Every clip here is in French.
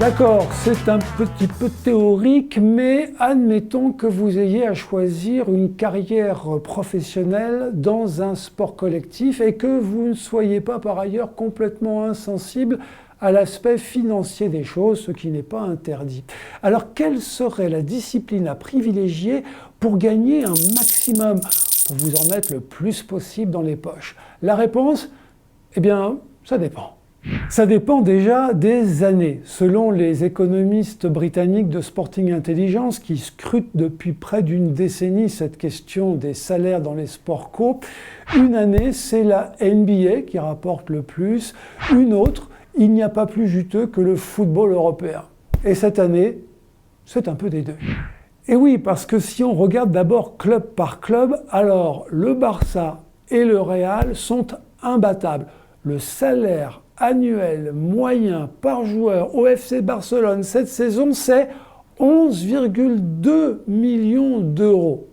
D'accord, c'est un petit peu théorique, mais admettons que vous ayez à choisir une carrière professionnelle dans un sport collectif et que vous ne soyez pas par ailleurs complètement insensible à l'aspect financier des choses, ce qui n'est pas interdit. Alors, quelle serait la discipline à privilégier pour gagner un maximum, pour vous en mettre le plus possible dans les poches? La réponse, eh bien, ça dépend. Ça dépend déjà des années. Selon les économistes britanniques de Sporting Intelligence, qui scrutent depuis près d'une décennie cette question des salaires dans les sports co, une année, c'est la NBA qui rapporte le plus. Une autre, il n'y a pas plus juteux que le football européen. Et cette année, c'est un peu des deux. Et oui, parce que si on regarde d'abord club par club, alors le Barça et le Real sont imbattables. Le salaire annuel moyen par joueur au FC Barcelone cette saison, c'est 11,2 millions d'euros.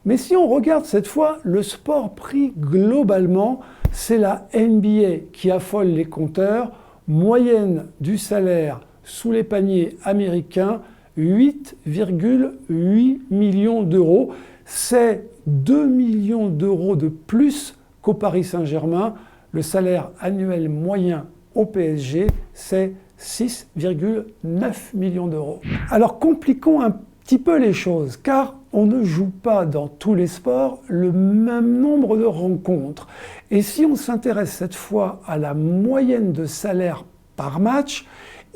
Mais si on regarde cette fois le sport pris globalement, c'est la NBA qui affole les compteurs. Moyenne du salaire sous les paniers américains, 8,8 millions d'euros. C'est 2 millions d'euros de plus qu'au Paris Saint-Germain. Le salaire annuel moyen au PSG, c'est 6,9 millions d'euros. Alors compliquons un petit peu les choses, car on ne joue pas dans tous les sports le même nombre de rencontres. Et si on s'intéresse cette fois à la moyenne de salaire par match,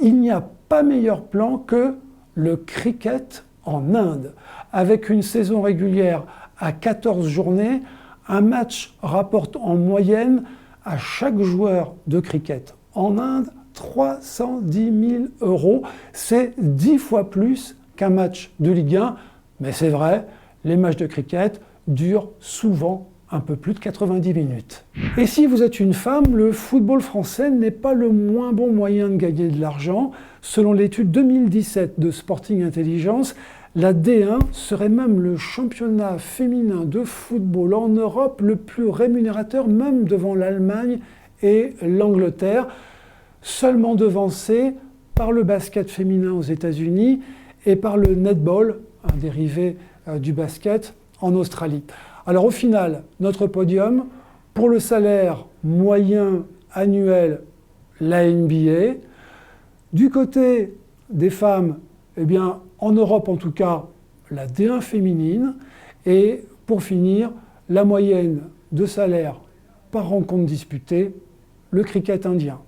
il n'y a pas meilleur plan que le cricket en Inde. Avec une saison régulière à 14 journées, un match rapporte en moyenne à chaque joueur de cricket en Inde 310 000 euros. C'est 10 fois plus qu'un match de Ligue 1. Mais c'est vrai, les matchs de cricket durent souvent un peu plus de 90 minutes. Et si vous êtes une femme, le football français n'est pas le moins bon moyen de gagner de l'argent. Selon l'étude 2017 de Sporting Intelligence, la D1 serait même le championnat féminin de football en Europe le plus rémunérateur, même devant l'Allemagne et l'Angleterre, seulement devancé par le basket féminin aux États-Unis et par le netball, un dérivé du basket, en Australie. Alors au final, notre podium, pour le salaire moyen annuel, la NBA. Du côté des femmes, eh bien, en Europe en tout cas, la D1 féminine. Et pour finir, la moyenne de salaire par rencontre disputée, le cricket indien.